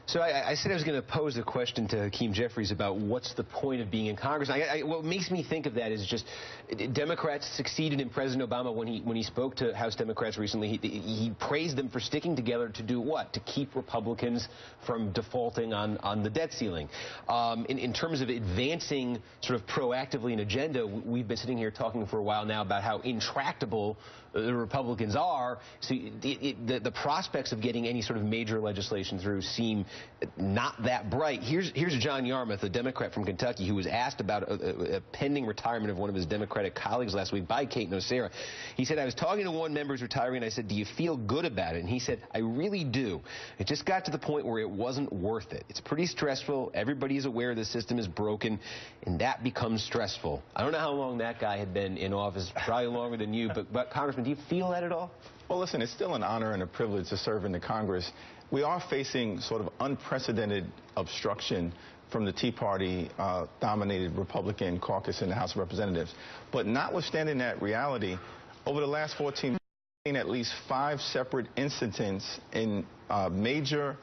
So I said I was going to pose a question to Hakeem Jeffries about what's the point of being in Congress. What makes me think of that is just Democrats succeeded in President Obama when he spoke to House Democrats recently. He praised them for sticking together to do what? To keep Republicans from defaulting on the debt ceiling. In terms of advancing sort of proactively an agenda, we've been sitting here talking for a while now about how intractable the Republicans are. So the prospects of getting any sort of major legislation through seem not that bright. Here's John Yarmuth, a Democrat from Kentucky, who was asked about a pending retirement of one of his Democratic colleagues last week by Kate Nocera. He said, I was talking to one member who's retiring, and I said, do you feel good about it? And he said, I really do. It just got to the point where it wasn't worth it. It's pretty stressful. Everybody is aware the system is broken, and that becomes stressful. I don't know how long that guy had been in office, probably longer than you, but Congressman, do you feel that at all? Well, listen, it's still an honor and a privilege to serve in the Congress. We are facing sort of unprecedented obstruction from the Tea Party-dominated Republican caucus in the House of Representatives. But notwithstanding that reality, over the last 14 months, we've seen at least 5 separate incidents in major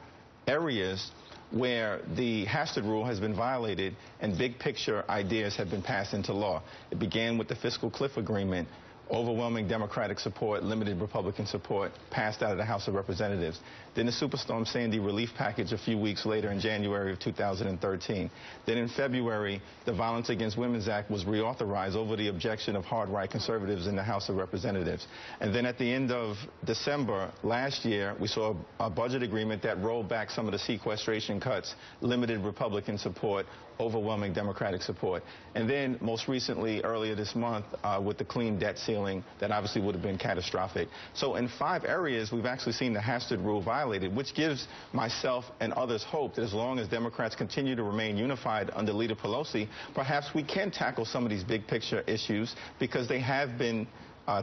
areas where the Hastert rule has been violated and big picture ideas have been passed into law. It began with the fiscal cliff agreement. Overwhelming Democratic support, limited Republican support, passed out of the House of Representatives. Then the Superstorm Sandy relief package a few weeks later in January of 2013. Then in February, the Violence Against Women's Act was reauthorized over the objection of hard-right conservatives in the House of Representatives. And then at the end of December last year, we saw a budget agreement that rolled back some of the sequestration cuts, limited Republican support, overwhelming Democratic support. And then most recently, earlier this month, with the clean debt ceiling, that obviously would have been catastrophic. So in 5 areas, we've actually seen the Hastert rule violated, which gives myself and others hope that as long as Democrats continue to remain unified under Leader Pelosi, perhaps we can tackle some of these big picture issues because they have been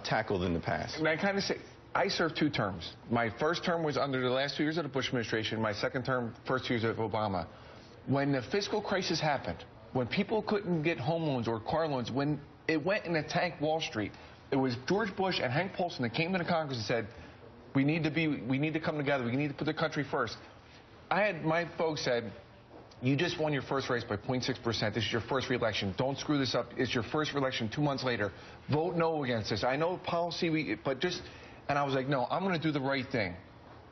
tackled in the past. And I kind of say, I served 2 terms. My first term was under the last 2 years of the Bush administration. My second term, first 2 years of Obama. When the fiscal crisis happened, when people couldn't get home loans or car loans, when it went in a tank Wall Street, it was George Bush and Hank Paulson that came to the Congress and said, we need to come together. We need to put the country first. My folks said, you just won your first race by 0.6%. This is your first reelection. Don't screw this up. It's your first reelection 2 months later. Vote no against this. I know policy, but just, and I was like, no, I'm going to do the right thing.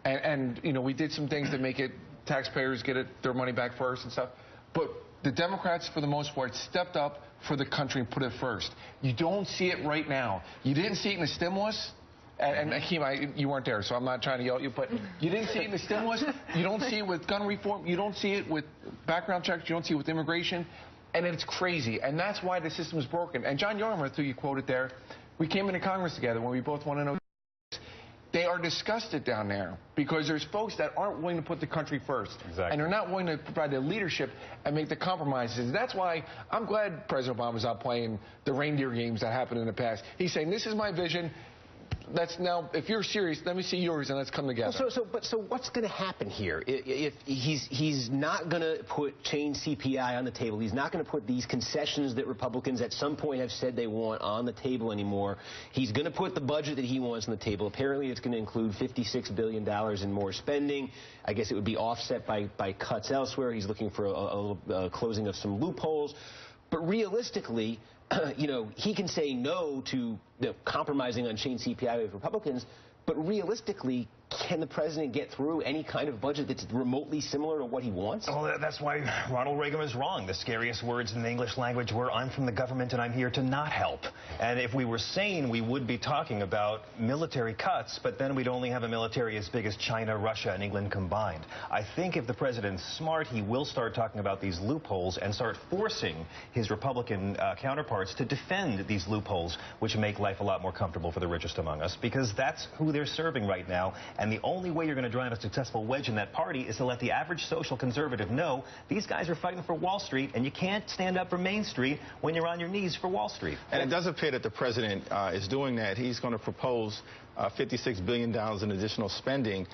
And you know, we did some things to make it, taxpayers get their money back first and stuff. But the Democrats, for the most part, stepped up for the country and put it first. You don't see it right now. You didn't see it in the stimulus. And Hakeem, you weren't there, so I'm not trying to yell at you, but you didn't see it in the stimulus. You don't see it with gun reform. You don't see it with background checks. You don't see it with immigration. And it's crazy. And that's why the system is broken. And John Yarmuth, who you quoted there, we came into Congress together when we both won an. They are disgusted down there because there's folks that aren't willing to put the country first. Exactly. And they're not willing to provide the leadership and make the compromises. That's why I'm glad President Obama's not playing the reindeer games that happened in the past. He's saying, this is my vision. Let's now, if you're serious, let me see yours and let's come together. So what's going to happen here? If he's not going to change CPI on the table, he's not going to put these concessions that Republicans at some point have said they want on the table anymore. He's going to put the budget that he wants on the table. Apparently, it's going to include $56 billion in more spending. I guess it would be offset by cuts elsewhere. He's looking for a closing of some loopholes. But realistically, you know, he can say no to compromising on change CPI with Republicans, but realistically, can the president get through any kind of budget that's remotely similar to what he wants? Well, that's why Ronald Reagan was wrong. The scariest words in the English language were, I'm from the government and I'm here to not help. And if we were sane, we would be talking about military cuts, but then we'd only have a military as big as China, Russia, and England combined. I think if the president's smart, he will start talking about these loopholes and start forcing his Republican counterparts to defend these loopholes, which make life a lot more comfortable for the richest among us, because that's who they're serving right now. And the only way you're going to drive a successful wedge in that party is to let the average social conservative know these guys are fighting for Wall Street, and you can't stand up for Main Street when you're on your knees for Wall Street. And it does appear that the president is doing that. He's going to propose $56 billion in additional spending.